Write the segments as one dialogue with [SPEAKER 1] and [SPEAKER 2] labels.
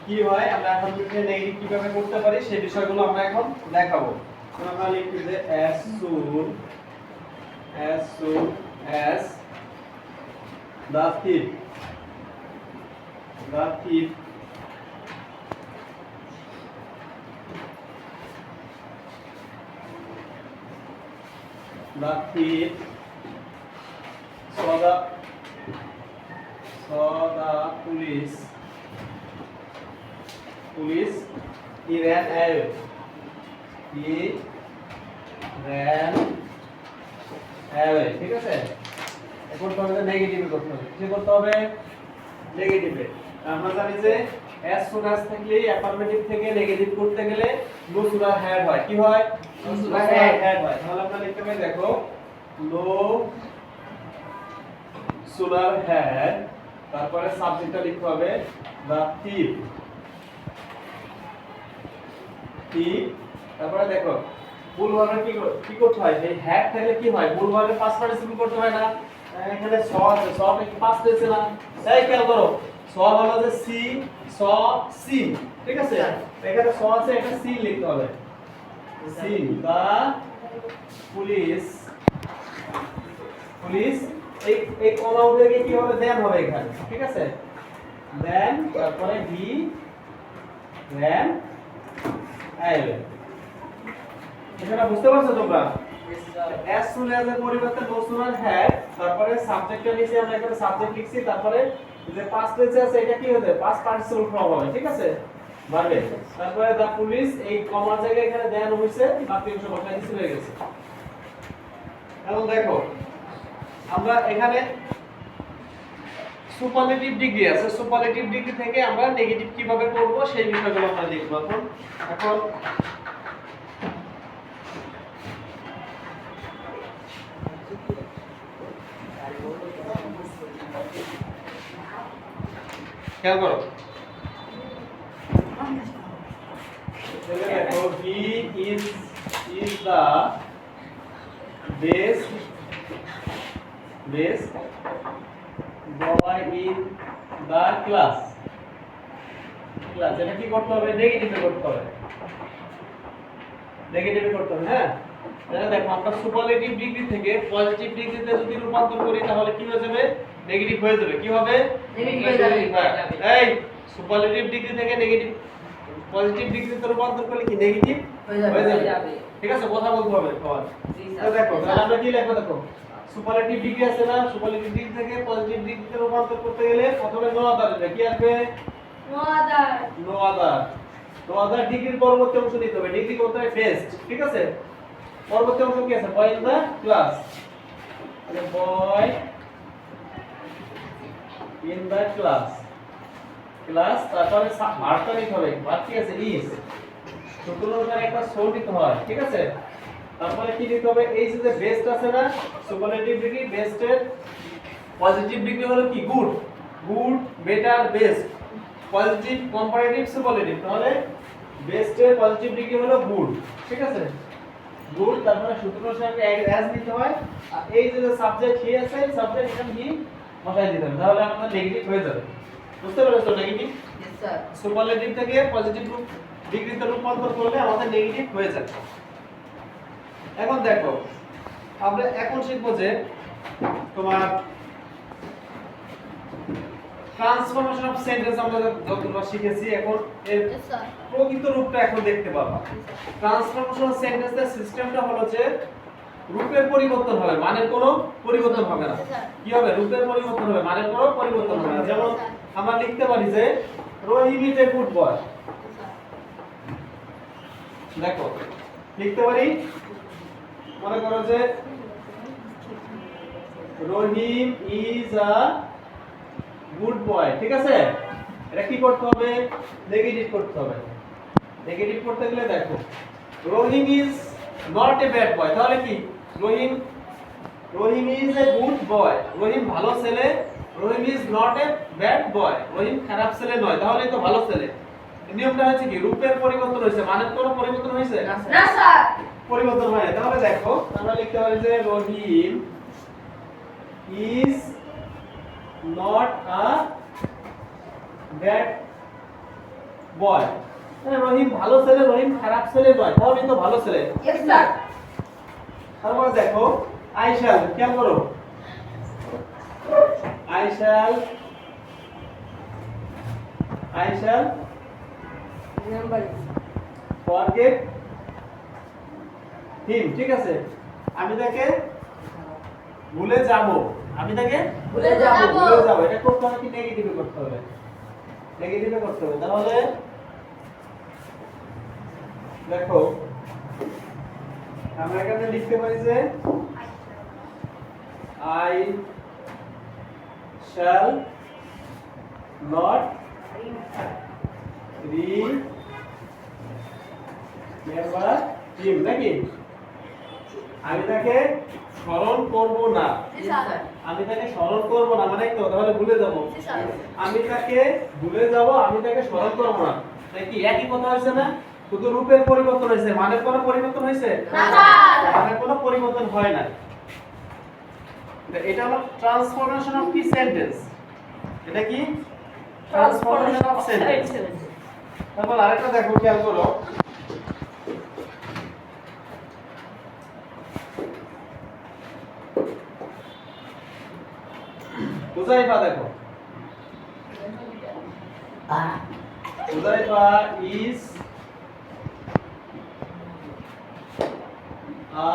[SPEAKER 1] কি হয় আমরা এখন নেগেটিভ কিভাবে করতে পারি সেই বিষয়গুলো আমরা এখন দেখাবো। তো আমরা লিখি যে as soon as the thief saw the police he ran away. ঠিক আছে, এখন তো আমাদের নেগেটিভে করতে হবে। কি করতে হবে? নেগেটিভে। আমরা জানি যে as soon as থেকে অ্যাফার্মেটিভ থেকে নেগেটিভ করতে গেলে নো সুরার হ্যাড হয়। কি হয়? নো সুরার হ্যাড হয়। তাহলে আমরা লিখতে পারি, দেখো, নো সুরার হ্যাড, তারপরে সাবজেক্টটা লিখতে হবে দা থিপ। তারপরে দেখো ফুল ভার্বে কি করতে হয়? এই হ্যাড থাকলে কি হয়? ফুল ভার্বে পাস্ট পার্টিসিপল করতে হয় না? এখানে স আছে, স টা কি পাস্ট হয়েছে না? তাই খেয়াল করো, স হলো যে সি, স সি, ঠিক আছে? এখানে স আছে, এটা সি লিখতে হবে। সি দা পুলিশ এই কমা উঠে গিয়ে কি হবে? দেন হবে এখানে, ঠিক আছে? দেন তারপরে বি দেন আইবে। এটা বুঝতে পারছো তোমরা? as soon as এর পরিবর্তে no sooner had, তারপরে সাবজেক্টটা নিচে আমরা এখানে সাবজেক্ট লিখছি, তারপরে যে পাস্ট টেন্স আছে এটা কি হবে? পাস্ট পার্টিসিপল ফর্ম হবে, ঠিক আছে? ভার্বে। তারপরে দা পুলিশ, এই কমার জায়গায় এখানে দেন হইছে, বাকি অংশ বসাই দিছি, হয়ে গেছে। এখন দেখো আমরা এখানে সুপারলেটিভ ডিগ্রি আছে, সুপারলেটিভ ডিগ্রি থেকে আমরা নেগেটিভ কিভাবে করব সেই বিষয়গুলো আমরা দেখব এখন খেয়াল করো। দেখো, he is the best boy in the class। এটা কি করতে হবে? নেগেটিভে করতে হবে, হ্যাঁ। তাহলে দেখো আমরা সুপারলেটিভ ডিগ্রি থেকে পজিটিভ ডিগ্রিতে যদি রূপান্তর করি তাহলে কি হয়ে যাবে? নেগেটিভ হয়ে যাবে। কি হবে?
[SPEAKER 2] নেগেটিভ হয়ে যাবে।
[SPEAKER 1] এই সুপারলেটিভ ডিগ্রি থেকে নেগেটিভ পজিটিভ ডিগ্রিতে রূপান্তর করলে কি নেগেটিভ হয়ে যাবে। ঠিক আছে, কথা বলতে হবে সবার। দেখো তাহলে আমরা কি লিখবো? দেখো সুপারলেটিভ ডিগ্রি আছে না, সুপারলেটিভ ডিগ্রি থেকে পজিটিভ ডিগ্রিতে রূপান্তর করতে গেলে প্রথমে নো আদার হবে। কি আসবে? নো আদার ডিগ্রির পরবর্তী অংশ নিতে হবে। ডিগ্রি করতে হবে বেস্ট, ঠিক আছে? পরবর্তী অংশ কি আছে? বয় ইন দা ক্লাস, মানে বয় ইন দা ক্লাস, তারপরে ভার্বটা নিতে হবে। ভার্ব কি আছে? ইজ। সূত্র অনুসারে একটা সো নিতে হয়, ঠিক আছে? তারপরে কি নিতে হবে? এই যে বেস্ট আছে না, সুপারলেটিভ ডিগ্রি, বেস্টের পজিটিভ ডিগ্রি হলো কি? Good, better, best. Positive comparative superlative, তাহলে বেস্টের পজিটিভ ডিগ্রি হলো গুড, ঠিক আছে? গুড, তারপরে সূত্র অনুসারে অ্যাজ নিতে হয়। আর এই যে সাবজেক্ট হি আছে, সাবজেক্ট এখানে হি বসাই দিতে হবে, তাহলে আমাদের নেগেটিভ হয়ে যাবে। বুঝতে পেরেছো? নেগেটিভ সুপারলেটিভ থেকে পজিটিভ ডিগ্রিতে রূপান্তর করলে আমাদের নেগেটিভ হয়ে যাবে। এখন দেখো আমরা এখন শিখবো যে তোমার ট্রান্সফরমেশন অফ সেন্টেন্স আমরা যতটা শিখেছি, এখন এর প্রকৃত রূপটা এখন দেখতে পাবো। ট্রান্সফরমেশন অফ সেন্টেন্সের সিস্টেমটা হলো যে রূপের পরিবর্তন হবে, মানের কোনো পরিবর্তন হবে না। কি হবে? রূপের পরিবর্তন হবে, মানের কোনো পরিবর্তন হবে না। যেমন আমরা লিখতে পারি যে রহিম ইজ এ গুড বয়। দেখো লিখতে পারি, মনে করো যে রহিম ইজ আ গুড বয়, ঠিক আছে? এটা কি করতে হবে? নেগেটিভ করতে হবে। নেগেটিভ করতে গেলে দেখো Rahim is not a bad boy, তাহলে কি? রহিম is a good boy, Rahim ভালো ছেলে। Rahim is not a bad boy, Rahim খারাপ ছেলে নয়, তাহলে তো ভালো ছেলে। নিয়মটা হচ্ছে কি? রূপের পরিবর্তন হয়েছে, মানের কোনো পরিবর্তন হয়েছে না স্যার, পরিবর্তন হয় না। তাহলে দেখো আমরা লিখতে পারি যে রহিম is not a bad বয়। রহিম ভালো ছেলে, রহিম খারাপ ছেলে নয়, তাহলে তো ভালো ছেলে।
[SPEAKER 2] Yes sir.
[SPEAKER 1] তারপর দেখো I shall, খেয়াল করো I shall
[SPEAKER 2] remember
[SPEAKER 1] forget him, ঠিক আছে, আমি তাকে ভুলে যাব, আমি তাকে
[SPEAKER 2] ভুলে যাব।
[SPEAKER 1] ভুলে যাব। এটা করতে হবে কি নেগেটিভে করতে হবে, নেগেটিভে করতে হবে। তাহলে দেখো আমরা এখানে লিখতে পারি যে I shall not remember him, নাকি আমি তাকে স্মরণ করব না,
[SPEAKER 2] জি স্যার।
[SPEAKER 1] আমি তাকে স্মরণ করব না মানে তো তাহলে ভুলে যাব,
[SPEAKER 2] জি স্যার।
[SPEAKER 1] আমি তাকে ভুলে যাব, আমি তাকে স্মরণ করব না। তাই কি একই কথা হয়েছে না? শুধু রূপের পরিবর্তন হয়েছে, মানের কোনো পরিবর্তন হয়েছে
[SPEAKER 2] না স্যার।
[SPEAKER 1] মানের কোনো পরিবর্তন হয় না। এটা হলো ট্রান্সফরমেশন অফ কি সেন্টেন্স, এটা কি ট্রান্সফরমেশন অফ সেন্টেন্স। তারপর আরেকটা দেখো, খেয়াল করো হুযায়ফা, দেখো Huzaifa is a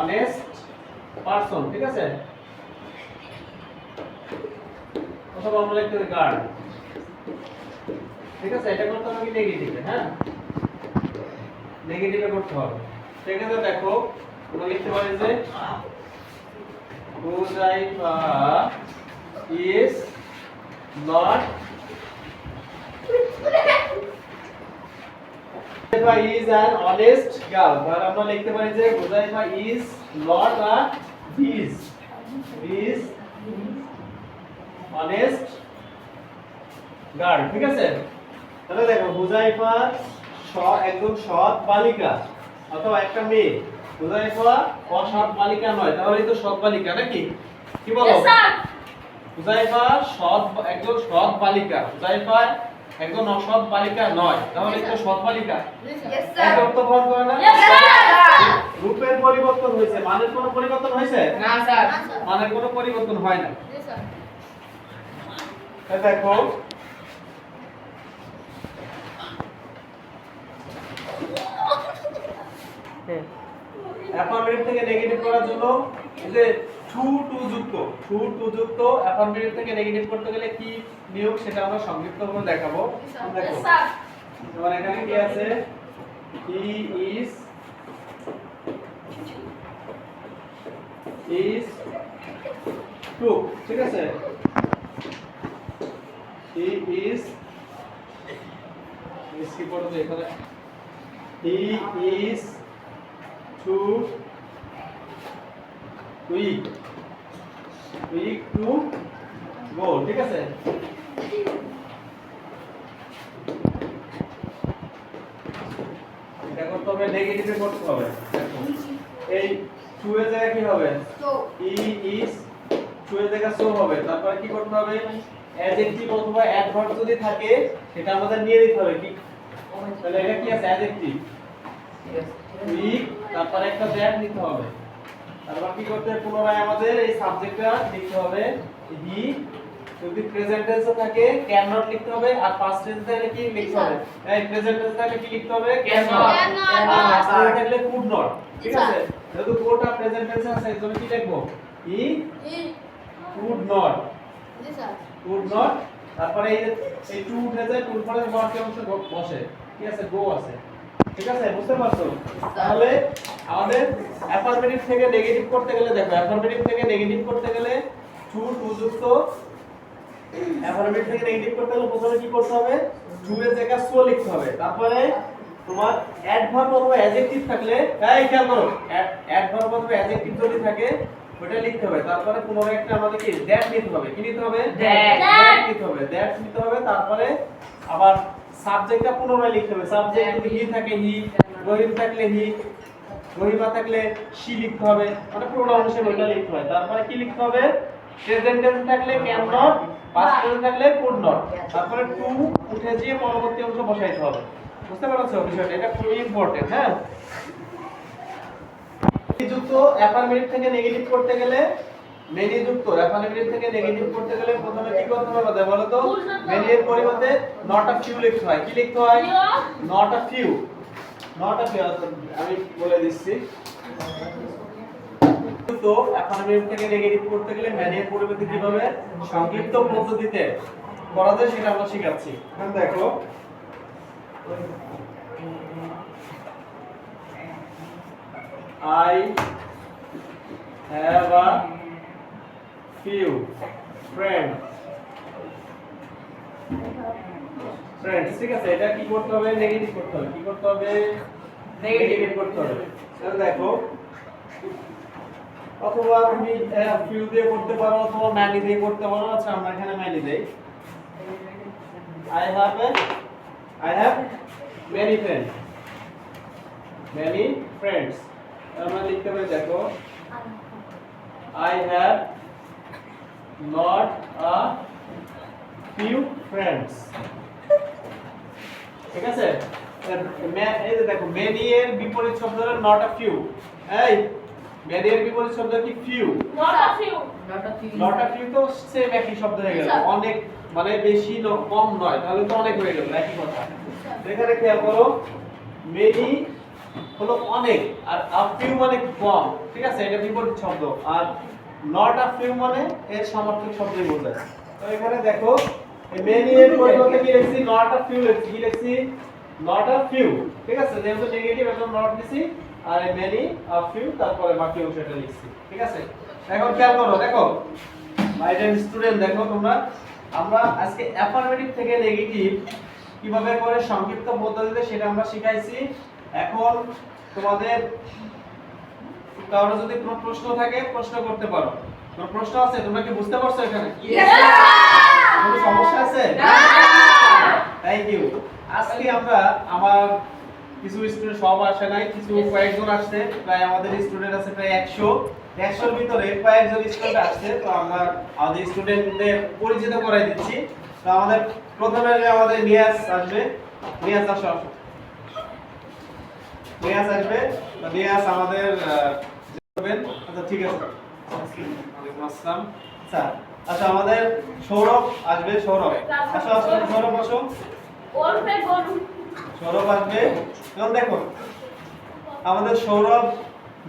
[SPEAKER 1] honest person, ঠিক আছে, অথবা আমরা লিখতে পারি গার্ড, ঠিক আছে। এটা করতে হবে কি নেগেটিভে, হ্যাঁ নেগেটিভে করতে হবে। সেক্ষেত্রে দেখো আমরা লিখতে পারি যে Huzaifa is not Huzaifa is an honest girl. তাহলে আমরা লিখতে পারি যে Huzaifa is not a his honest girl, ঠিক আছে। তাহলে দেখো হুযায়ফা একদম সৎ বালিকা অথবা একটা মেয়ে, হুযায়ফা অসৎ বালিকা নয়, তাহলে তো সৎ বালিকা নাকি, কি বলো?
[SPEAKER 2] Yes sir.
[SPEAKER 1] হুযায়ফা একজন সৎ বালিকা, হুযায়ফা একজন অসৎ বালিকা নয়, তাহলে তো সৎ বালিকা।
[SPEAKER 2] ইয়েস
[SPEAKER 1] এক
[SPEAKER 2] স্যার।
[SPEAKER 1] অর্থ বহন করে না?
[SPEAKER 2] Yes sir.
[SPEAKER 1] রূপের পরিবর্তন হয়েছে, মানের কোনো পরিবর্তন হয়েছে
[SPEAKER 2] না স্যার।
[SPEAKER 1] মানের কোনো পরিবর্তন হয় না।
[SPEAKER 2] জি স্যার।
[SPEAKER 1] এই দেখো অ্যাফার্মেটিভ থেকে নেগেটিভ করার জন্য এই যে টু যুক্ত অ্যাফার্মেটিভ থেকে নেগেটিভ করতে গেলে কি নিয়ম সেটা আমরা সংক্ষিপ্তভাবে দেখাবো। দেখো
[SPEAKER 2] ইয়েস স্যার।
[SPEAKER 1] যেমন এখানে কি আছে, হি ইজ টু, ঠিক আছে, হি ইজ কি পড়বে এখানে, he is too weak to go, ঠিক আছে। এটা করতে হবে নেগেটিভে করতে হবে। দেখো এই টু এর জায়গায় কি হবে,
[SPEAKER 2] তো
[SPEAKER 1] হি ইজ টু এর জায়গায় সো হবে। তারপরে কি করতে হবে, অ্যাডজেক্টিভ অথবা অ্যাডভার্ব যদি থাকে সেটা আমাদের নিয়ে নিতে হবে কি, তাহলে এটা কি আছে অ্যাডজেক্টিভ উইক, তারপরে একটা দ্যাট নিতে হবে। তারপর কি করতে হবে, পুনরায় আমাদের এই সাবজেক্টটা লিখতে হবে হি, যদি প্রেজেন্ট টেন্সে থাকে ক্যান নট লিখতে হবে, আর পাস্ট টেন্সে থাকলে কি লিখতে হবে, এই প্রেজেন্ট টেন্সে থাকলে কি লিখতে হবে, ক্যান নট, আর পাস্ট টেন্সে থাকলে কুড নট, ঠিক আছে। যেহেতু কোটা প্রেজেন্ট টেন্সে আছে এজন্য কি লিখবো, he could not,
[SPEAKER 2] G sir.
[SPEAKER 1] Could not. তারপরে এই টু উঠে যায়, টুর পরে ওয়ার্ড কে অংশ বসে, ঠিক আছে, গো আছে, ঠিক আছে, বুঝতে পারছো? তাহলে আমাদের অ্যাফার্মেটিভ থেকে নেগেটিভ করতে গেলে দেখো, অ্যাফার্মেটিভ থেকে নেগেটিভ করতে গেলে টু যুক্ত অ্যাফার্মেটিভ থেকে নেগেটিভ করতে গেলে প্রথমে কি করতে হবে, টু এর জায়গায় সো লিখতে হবে। তারপরে তোমার অ্যাডভার্ব অথবা অ্যাডজেক্টিভ থাকলে, এই খেয়াল করো, অ্যাডভার্ব অথবা অ্যাডজেক্টিভ যদি থাকে ওটা লিখতে হবে। তারপরে পুনরায় একটা আমাদের কি দ্যাট নিতে হবে, কি নিতে হবে, দ্যাট নিতে হবে, দ্যাট নিতে হবে। তারপরে আবার সাবজেক্টটা পুনরায় লিখতে হবে, সাবজেক্ট যদি হি থাকে হি, রহিম থাকলে হি, রহিমা থাকলে শি লিখতে হবে, মানে প্রোনাউন হিসেবে ওটা লিখতে হয়। তারপরে কি লিখতে হবে, প্রেজেন্ট টেন্স থাকলে ক্যান নট, পাস্ট টেন্সে থাকলে কুড নট, তারপরে টু উঠে গিয়ে পরবর্তী অংশ বসাইতে হবে। বুঝতে পারছো বিষয়টা? এটা খুবই ইম্পর্টেন্ট। হ্যাঁ, যুক্ত অ্যাফার্মেটিভ থেকে নেগেটিভ করতে গেলে, মেনি যুক্ত অ্যাফার্মেটিভ থেকে নেগেটিভ করতে গেলে প্রথমে কি করতে হবে আমাদের বলো তো? মেনি এর পরিবর্তে নট আ ফিউ লিখতে হয়। কি লিখতে হয়? Not a few. Not a few আমি বলে দিচ্ছি। তো অ্যাফার্মেটিভ থেকে নেগেটিভ করতে গেলে মেনি এর পরিবর্তে কিভাবে সংক্ষিপ্ত পদ্ধতিতে করা যায় সেটা আমরা শিখাচ্ছি। এখন দেখো, I have a few friends. ঠিক আছে, এটা কি করতে হবে? নেগেটিভ করতে হবে। কি করতে হবে? নেগেটিভ করতে হবে। তাহলে দেখো, অথবা তুমি ফিউ দিয়ে করতে পারো অথবা ম্যানি দিয়ে করতে পারো। আচ্ছা, আমরা এখানে ম্যানি দেই। I have many friends. Many friends. আমরা লিখতে পারি, দেখো, I have not a few friends. ঠিক আছে? এই যে দেখো, many এর বিপরীত শব্দ হলো not a few. এই many এর বিপরীত শব্দ কি? few.
[SPEAKER 2] Not a few.
[SPEAKER 1] not a few তো সেম একই শব্দ হয়ে গেল। অনেক মানে বেশি কম নয়, তাহলে তো অনেক হয়ে গেল, একই কথা। এখানে খেয়াল করো, many হলো অনেক, আর a few মানে কম। ঠিক আছে, এটা বিপরীত শব্দ। আর not a few মানে এর সমার্থক শব্দই বোঝায়। তো এখানে দেখো, এই many এর পরিবর্তে কি লিখছি? not a few লিখছি। কি লিখছি? not a few। ঠিক আছে, যেহেতু নেগেটিভ এখন not দিছি, আর এই many a few তারপরে বাকি অংশটা লিখছি। ঠিক আছে, এখন খেয়াল করো, দেখো মাই ডিয়ার স্টুডেন্ট, দেখো তোমরা, আমরা আজকে অ্যাফার্মেটিভ থেকে নেগেটিভ কিভাবে করে সংক্ষিপ্ত পদ্ধতিতে সেটা আমরা শিখাইছি। এখন তোমাদের কারো যদি কোনো প্রশ্ন থাকে প্রশ্ন করতে পারো। কোনো প্রশ্ন আছে? তোমরা কি বুঝতে পারছো এখানে? কোনো সমস্যা আছে? Thank you. আজকে আমরা আমার কিছু স্টুডেন্ট, সব আসে নাই, কিছু কয়েকজন আসছে, প্রায় আমাদের স্টুডেন্ট আছে প্রায় 100 ভিতরে কয়েকজন স্টুডেন্ট আসছে। তো আমরা আমাদের স্টুডেন্টদের পরিচিত করাই দিচ্ছি। তো আমাদের প্রথমে আমাদের নিয়াজ আসবে। নিয়াজ আসো। নিয়াজ আসবে। নিয়াজ আমাদের করবেন। আচ্ছা, ঠিক আছে। ওয়ালাইকুম আসসালাম। স্যার, আচ্ছা, আমাদের সৌরভ আসবে। সৌরভ আসো, আসো সৌরভ, আসো। সৌরভ আসবে। এখন দেখো, আমাদের সৌরভ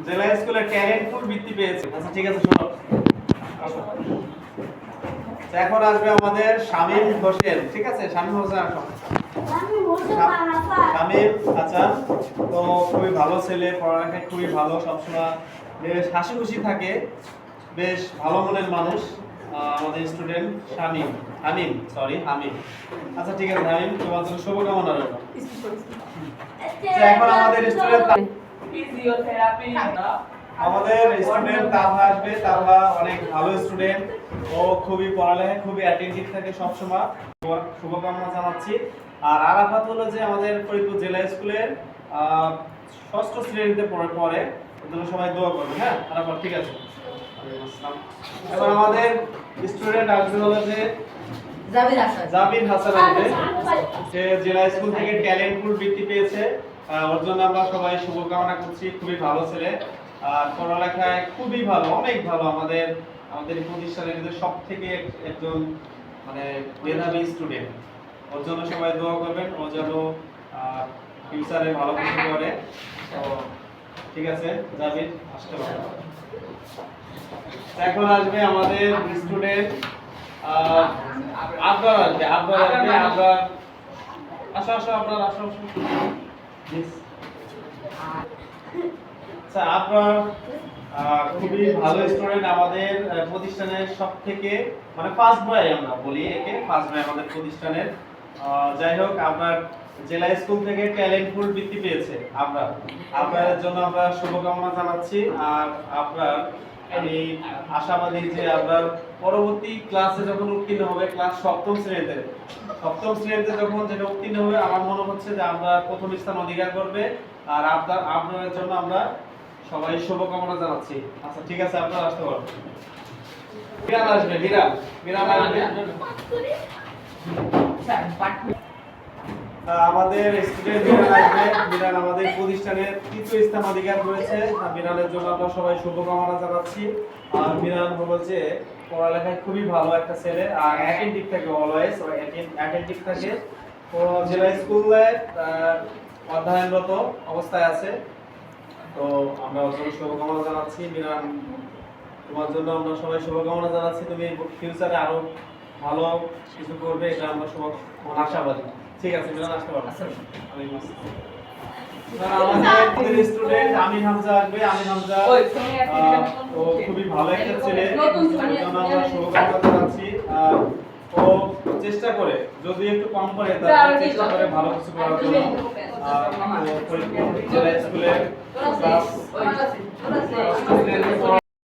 [SPEAKER 1] জেলা স্কুলে ট্যালেন্টফুল বৃত্তি পেয়েছে। আচ্ছা, ঠিক আছে সৌরভ, আসো। এখন আসবে আমাদের শামীম হোসেন। ঠিক আছে, শামীম হোসেন আসো। শামীম, আচ্ছা, তো খুবই ভালো ছেলে, পড়ালেখায় খুবই ভালো, সবসময় বেশ হাসি খুশি থাকে, বেশ ভালো মনের মানুষ। আমাদের স্টুডেন্ট শামীম, হামিম, সরি হামিম। আচ্ছা, ঠিক আছে হামিম, তোমার জন্য শুভকামনা রইল। এখন আমাদের স্টুডেন্ট
[SPEAKER 2] ফিজিওথেরাপি।
[SPEAKER 1] আমাদের স্টুডেন্ট তালহা আসবে। তালহা অনেক ভালো স্টুডেন্ট, ও খুবই পড়ালেখায় খুবই অ্যাটেনটিভ থাকে সবসময়, শুভকামনা জানাচ্ছি। আর আরাফাত হলো যে আমাদের ফরিদপুর জেলা স্কুলের 6ষ্ঠ শ্রেণীতে পড়ে, ওর জন্য সবাই দোয়া করবে। হ্যাঁ আরাফাত, ঠিক আছে। এবার আমাদের স্টুডেন্ট আসবে হলো যে জাবির হাসান আসবে। সে জেলা স্কুল থেকে ট্যালেন্টফুল বৃত্তি পেয়েছে, ওর জন্য আমরা সবাই শুভকামনা করছি। খুবই ভালো ছেলে, আর পড়ালেখায় খুবই ভালো, অনেক ভালো। আমাদের এই প্রতিষ্ঠানের সব থেকে একজন মানে মেধাবী স্টুডেন্ট। ওর জন্য সবাই দোয়া করবেন, ও যেন ফিউচারে ভালো কিছু করে। তো ঠিক আছে, জাবির আসতে পারো। এখন আসবে আমাদের স্টুডেন্ট আবরার আসবে। আবরার আসো, আসো আবরার, আসো। আচ্ছা, আবরার খুবই ভালো স্টুডেন্ট, আমাদের প্রতিষ্ঠানের সব থেকে মানে ফার্স্ট বয়, আমরা বলি একে ফার্স্ট বয় আমাদের প্রতিষ্ঠানের। যাই হোক, আপনার জেলা স্কুল থেকে ট্যালেন্টফুল বৃত্তি পেয়েছে। আপনার জন্য আমরা শুভকামনা জানাচ্ছি। আর আপনার আমি আশাবাদী যে আপনার পরবর্তী ক্লাসে যখন উত্তীর্ণ হবে, ক্লাস সপ্তম শ্রেণীতে যখন যেটা উত্তীর্ণ হবে, আমার মনে হচ্ছে যে আমরা প্রথম স্থান অধিকার করবে। আর আপনার জন্য আমরা সবাই শুভকামনা জানাচ্ছি। আচ্ছা, ঠিক আছে, আপনারা আসতে পারেন। মিরান আসবে, মিরান আসবে। আমাদের স্টুডেন্ট মিরান আসবে। মিরান আমাদের প্রতিষ্ঠানের তৃতীয় স্থান অধিকার করেছে। মিরানের জন্য আমরা সবাই শুভকামনা জানাচ্ছি। আর মিরান হলো যে পড়ালেখায় খুবই ভালো একটা ছেলে, আর অ্যাটেন্টিভ থাকে, অলওয়েজ অ্যাটেন্টিভ থাকে। ও জেলা স্কুলে অধ্যয়নরত অবস্থায় আছে। তো আমরা ওর জন্য শুভকামনা জানাচ্ছি। মিরান, তোমার জন্য আমরা সবাই শুভকামনা জানাচ্ছি। তুমি ফিউচারে আরো ভালো কিছু করবে, এটা আমরা সবাই আশাবাদী। ঠিক আছে, মিরান আসতে পারো। আমাদের স্টুডেন্ট আমিন হামজা আসবে। আমিন হামজা ও খুবই ভালো একটা ছেলে, আমরা শুভকামনা জানাচ্ছি। ও চেষ্টা করে, যদি একটু কম করে তাহলে চেষ্টা করে ভালো কিছু করার জন্য। জেলা স্কুলে ক্লাস